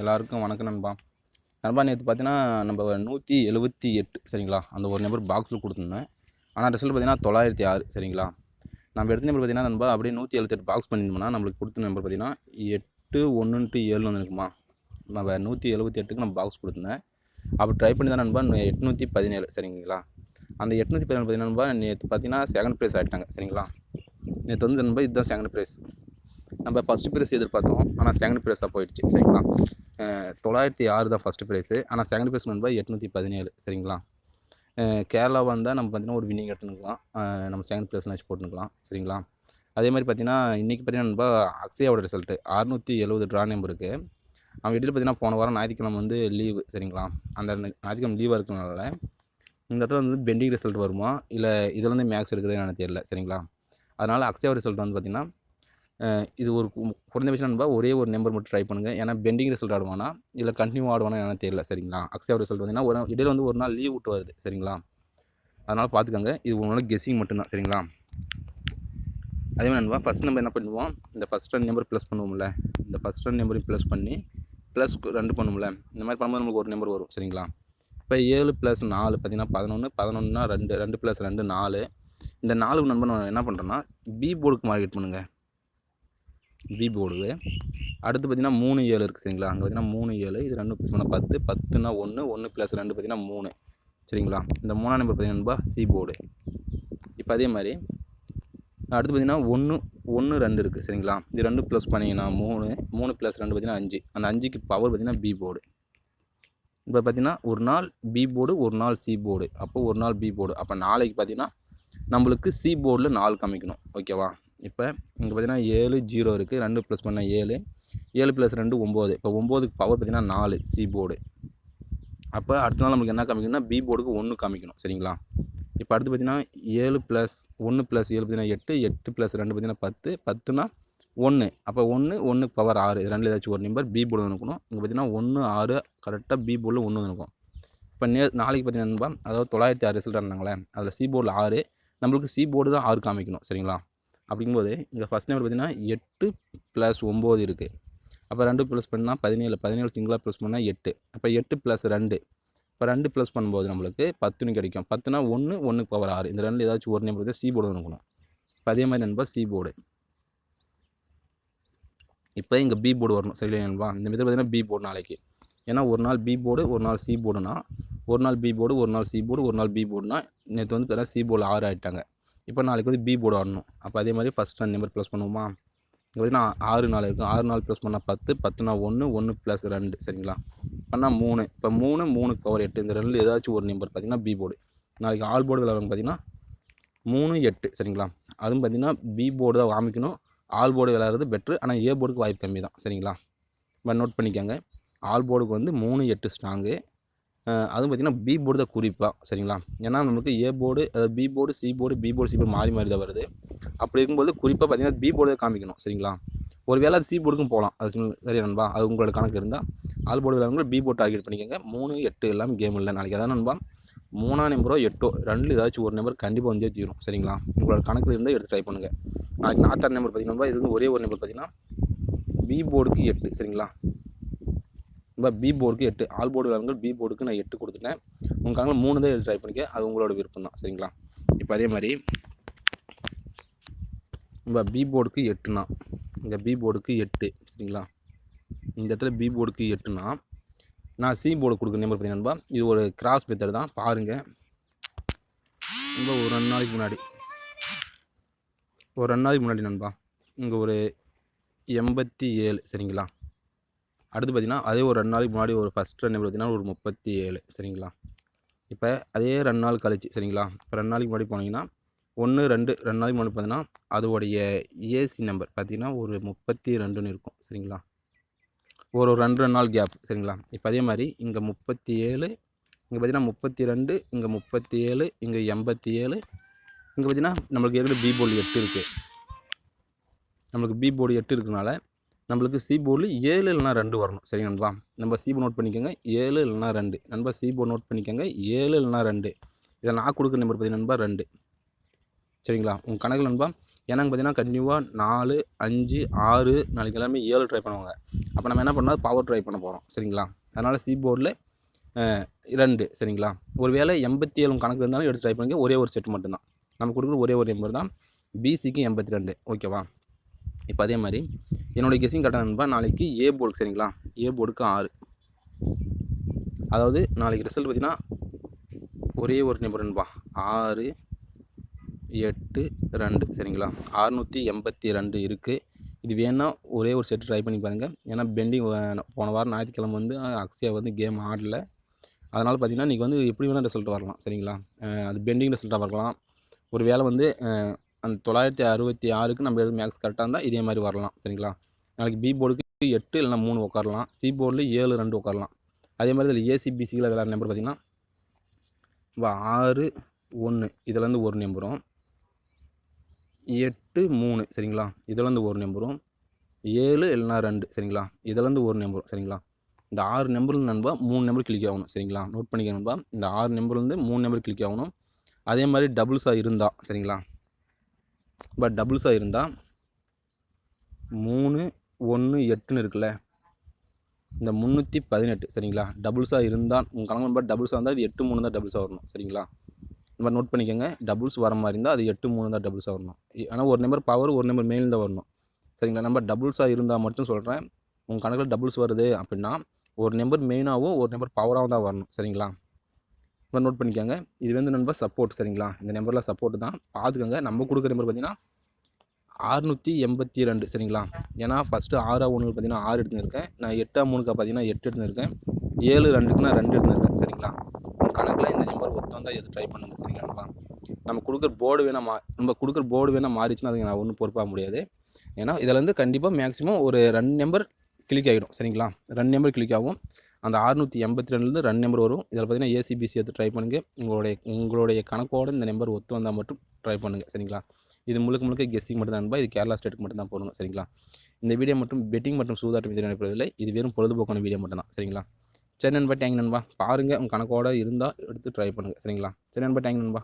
எல்லாருக்கும் வணக்கம் நண்பா. நண்பா நேற்று பார்த்தீங்கன்னா நம்ம 178 சரிங்களா, அந்த ஒரு நம்பர் பாக்ஸில் கொடுத்துருந்தேன். ஆனால் ரிசல்ட் பார்த்தீங்கன்னா 906 சரிங்களா. நம்ம எடுத்த நம்பர் பார்த்தீங்கன்னா நண்பா அப்படியே 178 பாக்ஸ் பண்ணியிருந்தோம்னா நம்மளுக்கு கொடுத்த நம்பர் பார்த்தீங்கன்னா 8-1-7 வந்துருக்குமா. நம்ம 178க்கு நம்ம பாக்ஸ் கொடுத்துருந்தேன். அப்போ ட்ரை பண்ணி தான் நண்பா 817 சரிங்களா. அந்த 817 பார்த்தீங்கன்னா நண்பா நேற்று பார்த்தீங்கன்னா செகண்ட் ப்ரைஸ் ஆகிட்டாங்க சரிங்களா. நேற்று வந்து நண்பா இதுதான் செகண்ட் ப்ரைஸ். நம்ம ஃபஸ்ட்டு ப்ரைஸ் எதிர்பார்த்தோம், ஆனால் செகண்ட் ப்ரைஸாக போயிடுச்சு சரிங்களா. 906 தான் ஃபஸ்ட்டு ப்ரைஸு, ஆனால் செகண்ட் ப்ரைஸ் நண்பா 817 சரிங்களா. கேரளா வந்தால் நம்ம பார்த்தீங்கன்னா ஒரு வின்னிங் எடுத்துக்கலாம், நம்ம செகண்ட் ப்ரைஸ் வச்சு போட்டுக்கலாம் சரிங்களா. அதே மாதிரி பார்த்தீங்கன்னா இன்றைக்கி பார்த்தீங்கன்னா நண்பா அக்ஷயாவோட ரிசல்ட்டு 670 ட்ரா நம்பர் இருக்குது. அவன் வீட்டில் பார்த்தீங்கன்னா போன வாரம் ஞாயிற்றுக்கிழமை வந்து லீவு சரிங்களா. அந்த ஞாயிற்றுக்கிழமை லீவாக இருக்கிறனால இந்த இடத்துல வந்து பெண்டிங் ரிசல்ட் வருமா இல்லை இதில் வந்து மேக்ஸ் எடுக்குதுன்னு எனக்கு தெரியல சரிங்களா. அதனால் அக்ஷயா ரிசல்ட் வந்து பார்த்திங்கன்னா இது ஒரு குறைந்தபட்சம் நண்பா ஒரே ஒரு நம்பர் மட்டும் ட்ரை பண்ணுங்கள். ஏன்னா பெண்டிங் ரிசல்ட் ஆடுவானா இல்லை கண்டினியூ ஆடுவானா எனக்கு தெரியல சரிங்களா. அக்ஷயா ரிசல்ட் பார்த்தீங்கன்னா ஒரு இடையில வந்து ஒரு நாள் லீவ் விட்டு வருது சரிங்களா. அதனால் பார்த்துக்கோங்க, இது ஒரு நாள் கெஸ்ஸிங் மட்டும்தான் சரிங்களா. அதே மாதிரி நண்பா ஃபஸ்ட் நம்பர் என்ன பண்ணுவோம், இந்த ஃபஸ்ட் 2 நம்பர் ப்ளஸ் பண்ணுவோம்ல, இந்த ஃபஸ்ட் 2 நம்பரையும் ப்ளஸ் பண்ணி ப்ளஸ் 2 பண்ணுவோம்ல, இந்த மாதிரி பண்ணும்போது நமக்கு ஒரு நம்பர் வரும் சரிங்களா. இப்போ 7 + 4 பார்த்தீங்கன்னா 11, 11னா 2, 2 + 2 4. இந்த 4 நம்பர் நான் என்ன பண்ணுறேன்னா பி போர்டுக்கு மார்க்கெட் பண்ணுங்கள். பி போர்டு அடுத்து பார்த்தீங்கன்னா 3 7 இருக்குது சரிங்களா. அங்கே பார்த்தீங்கன்னா 3 7, இது 2 ப்ளஸ் பண்ணால் 10, 10னா 1, 1 + 2 பார்த்தீங்கன்னா 3 சரிங்களா. இந்த 3ஆம் நம்பர் பார்த்தீங்கன்னா சி போர்டு. இப்போ அதே மாதிரி அடுத்து பார்த்தீங்கன்னா 1 1 2 இருக்குது சரிங்களா. இது 2 ப்ளஸ் பண்ணிங்கன்னா 3, 3 + 2 பார்த்தீங்கன்னா 5. அந்த 5க்கு பவர் பார்த்தீங்கன்னா பி போர்டு. இப்போ பார்த்தீங்கன்னா ஒரு நாள் பி போர்டு, ஒரு நாள் சி போர்டு, அப்போ ஒரு நாள் பி போர்டு. அப்போ நாளைக்கு பார்த்தீங்கன்னா நம்மளுக்கு சி போர்டில் 4 காமிக்கணும் ஓகேவா. இப்போ இங்கே பார்த்தீங்கன்னா 7 0 இருக்குது, 2 ப்ளஸ் பண்ணால் 7, 7 + 2 9. இப்போ 9க்கு பவர் பார்த்தீங்கன்னா 4 சி போர்டு. அப்போ அடுத்த நாள் நமக்கு என்ன காமிக்கணும்னா பி போர்டுக்கு 1 காமிக்கணும் சரிங்களா. இப்போ அடுத்து பார்த்தீங்கன்னா 7 + 1 + 7 பார்த்தீங்கன்னா 8, 8 + 2 பார்த்தீங்கன்னா 10, 10னா 1. அப்போ 1 1க்கு பவர் 6, இது ரெண்டில் ஏதாச்சும் ஒரு நம்பர் பி போர்டு இருக்கணும். இங்கே பார்த்தீங்கன்னா 1 6 கரெக்டாக பி போர்டில் 1 இருக்கும். இப்போ நாளைக்கு பார்த்தீங்கன்னா அதாவது 906 ரிசல்ட் இருந்தாங்களே, அதில் சி போர்டில் 6, நம்மளுக்கு சி போர்டு தான் 6 காமிக்கணும் சரிங்களா. அப்படிங்கும்போது இங்கே ஃபஸ்ட் நம்பர் பார்த்தீங்கன்னா 8 + 9 இருக்குது. அப்போ 2 ப்ளஸ் பண்ணால் 17, 17 சிங்கிளாக ப்ளஸ் பண்ணால் 8. அப்போ 8 + 2, இப்போ 2 ப்ளஸ் பண்ணும்போது நம்மளுக்கு 10ன்னு கிடைக்கும். 10னா 1, 1க்கு பவர் 6, இந்த ரெண்டில் ஏதாச்சும் ஒரு நம்பர் வந்து சி போர்டு இருக்கணும். இப்போ அதே மாதிரி நண்பா சி போர்டு. இப்போ இங்கே பி போர்டு வரணும் சரிங்களா நண்பா. இந்த மாதிரி பார்த்தீங்கன்னா பி போர்டு நாளைக்கு, ஏன்னா ஒரு நாள் பி போர்டு ஒரு நாள் சி போர்டுனா, ஒரு நாள் பி போர்டு ஒரு நாள் சி போர்டு ஒரு நாள் பி போர்டுனா, நேற்று வந்து பார்த்தீங்கன்னா சி போர்டில் 6 ஆகிட்டாங்க. இப்போ நாளைக்கு வந்து பி போர்டு வரணும். அப்போ அதே மாதிரி ஃபஸ்ட் 2 நம்பர் ப்ளஸ் பண்ணுவோமா. இங்கே பார்த்தீங்கன்னா 6 நாள் இருக்கும், 6 நாள் ப்ளஸ் பண்ணால் 10, 10னா 1, 1 + 2 சரிங்களா. பண்ணால் 3, இப்போ 3, 3க்கு பவர் 8, இந்த ரெண்டில் ஏதாச்சும் ஒரு நம்பர் பார்த்தீங்கன்னா பி போர்டு. நாளைக்கு ஆல் போர்டு விளையாடுறவங்க பார்த்தீங்கன்னா 3 8 சரிங்களா. அதுவும் பார்த்தீங்கன்னா பி போர்டு தான் காமிக்கணும். ஆல் போர்டு விளையாடுறது பெட்ரு, ஆனால் ஏ போர்டுக்கு வாய்ப்பு கம்மி தான் சரிங்களா. இப்போ நோட் பண்ணிக்கோங்க, ஆல் போர்டுக்கு வந்து 3 8 ஸ்ட்ராங்கு. அதுவும் பார்த்திங்கன்னா பி போர்டு தான் குறிப்பாக சரிங்களா. ஏன்னா நமக்கு ஏ போர்டு அதாவது B board C board B board C board மாறி மாறி தான் வருது. அப்படி இருக்கும்போது குறிப்பாக பார்த்திங்கன்னா பி போர்டு தான் காமிக்கணும் சரிங்களா. ஒரு வேளை அது சி போர்டுக்கும் போகலாம், அது சரி நண்பா, அது உங்களோட கணக்கு இருந்தால் ஆல் போர்டு விளையாடுங்க பி போர்டு டார்கெட் பண்ணிக்கோங்க. 3 8 எல்லாமே கேம் இல்லை நாளைக்கு. அதான் நண்பா 3ஆம் நம்பரோ 8ஓ ரெண்டில் ஏதாச்சும் ஒரு நம்பர் கண்டிப்பாக வந்து தீரும் சரிங்களா. உங்களோட கணக்கில் இருந்தால் எடுத்து ட்ரை பண்ணுங்கள். நாளைக்கு 4ஆம் நம்பர் பார்த்திங்கன்னா இது வந்து ஒரே ஒரு நம்பர் பார்த்திங்கன்னா பி போர்டுக்கு 8 சரிங்களா. இப்போ பி போர்டுக்கு 8, ஆல் போர்டு விளையாடுங்க பி போர்டுக்கு நான் 8 கொடுத்துட்டேன். உங்கள் கணக்கில் 3 தான் எடுத்து ட்ரை பண்ணிக்க, அது உங்களோட விருப்பம் தான் சரிங்களா. இப்போ அதே மாதிரி இப்போ பி போர்டுக்கு 8னா, இங்கே பி போர்டுக்கு 8 சரிங்களா. இந்த இடத்துல பி போர்டுக்கு 8னா நான் சி போர்டு கொடுக்குற நம்பர் பார்த்தீங்கன்னா இது ஒரு கிராஸ் மெத்தட் தான் பாருங்கள். இப்போ ஒரு 2 நாளைக்கு முன்னாடி நண்பா இங்கே ஒரு 87 சரிங்களா. அடுத்து பார்த்திங்கன்னா அதே ஒரு 2 நாளைக்கு முன்னாடி ஒரு ஃபஸ்ட் 2 நம்பர் பார்த்திங்கன்னா ஒரு 37 சரிங்களா. இப்போ அதே 2 நாள் கழிச்சு சரிங்களா. இப்போ 2 நாளைக்கு முன்னாடி போனீங்கன்னா 1 2 2 நாளைக்கு முன்னாடி பார்த்தீங்கன்னா அதோடைய ஏசி நம்பர் பார்த்திங்கன்னா ஒரு 32ன்னு இருக்கும் சரிங்களா. ஒரு 2 நாள் கேப் சரிங்களா. இப்போ அதே மாதிரி இங்கே 37, இங்கே பார்த்திங்கன்னா 32, இங்கே 37, இங்கே 87, இங்கே பார்த்திங்கன்னா நம்மளுக்கு ஏற்கனவே பி போர்டு 8 இருக்குது. நம்மளுக்கு பி போர்டு 8 இருக்கிறனால நம்மளுக்கு சி போர்டில் 7 இல்லைனா 2 வரணும் சரி நண்பா. நம்ம சி போர்டு நோட் பண்ணிக்கோங்க, 7 இல்லைனா 2 நண்பா. சி போர்டு நோட் பண்ணிக்கோங்க, 7 இல்லைனா 2. இதை நான் கொடுக்குற நம்பர் பார்த்தீங்கன்னா நண்பா 2 சரிங்களா. உங்கள் கணக்கில் நண்பா ஏன்னாங்க பார்த்தீங்கன்னா கண்டிப்பாக 4, 5, 6 நாளைக்கு எல்லாமே 7 ட்ரை பண்ணுவாங்க. அப்போ நம்ம என்ன பண்ணால் பவர் ட்ரை பண்ண போகிறோம் சரிங்களா. அதனால் சி போர்டில் 2 சரிங்களா. ஒரு வேளை 87 கணக்கு இருந்தாலும் எடுத்து ட்ரை பண்ணிக்க. ஒரே ஒரு செட் மட்டும்தான் நம்ம கொடுக்குற ஒரே ஒரு நம்பர் தான். பிசிக்கு 82 ஓகேவா. இப்போ அதே மாதிரி என்னுடைய கெஸ்ஸிங் கரெக்டாக நண்பா நாளைக்கு ஏ போர்டுக்கு சரிங்களா. ஏ போர்டுக்கு 6, அதாவது நாளைக்கு ரிசல்ட் பார்த்தீங்கன்னா ஒரே ஒரு நம்பர் நண்பா 6, 8, 2 சரிங்களா. 682 இருக்குது. இது வேணா ஒரே ஒரு செட் ட்ரை பண்ணி பாருங்கள். ஏன்னா பெண்டிங் போன வாரம் ஞாயிற்றுக்கிழமை வந்து அக்ஸியா வந்து கேம் ஆடல. அதனால் பார்த்தீங்கன்னா இன்றைக்கி வந்து எப்படி வேணால் ரிசல்ட் வரலாம் சரிங்களா. அது பெண்டிங் ரிசல்ட்டாக வரலாம். ஒரு வேளை வந்து அந்த 966க்கு நம்ம எழுது மேக்ஸ் கரெக்டாக இருந்தால் இதே மாதிரி வரலாம் சரிங்களா. நாளைக்கு பி போர்டுக்கு 8 இல்லைனா 3 உட்காரலாம். சி போர்டில் 7, 2 உட்காரலாம். அதே மாதிரி இதில் ஏசிபிசியில் விளையாடுற நம்பர் பார்த்திங்கன்னா 6, 1 இதுலேருந்து ஒரு நம்பரும், 8, 3 சரிங்களா இதுலேருந்து ஒரு நம்பரும், 7 இல்லைனா 2 சரிங்களா இதுலேருந்து ஒரு நம்பரும் சரிங்களா. இந்த 6 நம்பர் நண்பா 3 நம்பர் கிளிக் ஆகணும் சரிங்களா. நோட் பண்ணிக்க நண்பா. இந்த 6 நம்பர்லேருந்து 3 நம்பர் கிளிக் ஆகணும். அதே மாதிரி டபுள்ஸாக இருந்தால் சரிங்களா. பட் டபுள்ஸாக இருந்தால் 3, 1, 8ன்னு இருக்குல்ல, இந்த 318 சரிங்களா. டபுள்ஸாக இருந்தால் உங்கள் கணக்கு நம்பர் டபுள்ஸாக இருந்தால் இது 8, 3 தான் டபுள்ஸாக வரணும் சரிங்களா. நம்ம நோட் பண்ணிக்கோங்க. டபுள்ஸ் வர மாதிரி இருந்தால் அது 8, 3 தான் டபுள்ஸாக வரணும். ஆனால் ஒரு நம்பர் பவர் ஒரு நம்பர் மெயின் தான் வரணும் சரிங்களா. நம்ம டபுள்ஸாக இருந்தால் மட்டும் சொல்கிறேன். உங்கள் கணக்கில் டபுள்ஸ் வருது அப்படின்னா ஒரு நம்பர் மெயினாகவும் ஒரு நம்பர் பவராகவும் தான் வரணும் சரிங்களா. இப்போ நோட் பண்ணிக்கோங்க. இது வந்து நம்பர் சப்போர்ட் சரிங்களா. இந்த நம்பரில் சப்போர்ட் தான் பார்த்துக்கோங்க. நம்ம கொடுக்குற நம்பர் பார்த்தீங்கன்னா 682 சரிங்களா. ஏன்னா ஃபஸ்ட்டு 6 1 பார்த்தீங்கன்னா 6 எடுத்துருக்கேன். நான் 8 3க்கு பார்த்தீங்கன்னா 8 எடுத்துருக்கேன். 7 2க்கு நான் 2 எடுத்துருக்கேன் சரிங்களா. கணக்கில் இந்த நம்பர் ஒருத்தம் தான் எது ட்ரை பண்ணுங்கள் சரிங்களா. நம்ம கொடுக்குற போர்டு வேணால் மாறிச்சுன்னா அதுக்கு நான் ஒன்றும் பொறுப்பாக முடியாது. ஏன்னா இதில் வந்து கண்டிப்பாக மேக்ஸிமம் ஒரு 2 நம்பர் கிளிக் ஆகிடும் சரிங்களா. 2 நம்பர் கிளிக் ஆகும். அந்த 682லேருந்து 2 நம்பர் வரும். இதில் பார்த்தீங்கன்னா ஏசிபிசி எடுத்து ட்ரை பண்ணுங்கள். உங்களுடைய கணக்கோடு இந்த நம்பர் ஒத்து வந்தால் மட்டும் ட்ரை பண்ணுங்கள் சரிங்களா. இது முழுக்க கெஸ்ஸிங் மட்டும் தான் நண்பா. இது கேரளா ஸ்டேட்டுக்கு மட்டும் தான் போடணும் சரிங்களா. இந்த வீடியோ மட்டும் பெட்டிங் மற்றும் சூதாட்டம் இது நினைப்பதில்லை. இது வெறும் பொழுதுபோக்கான வீடியோ மட்டும் தான் சரிங்களா. சரி நண்பா, தேங்க் நண்பா. பாருங்கள் உங்கள் கணக்கோடு இருந்தால் எடுத்து ட்ரை பண்ணுங்கள் சரிங்களா. சரி நண்பா, தேங்க் நண்பா.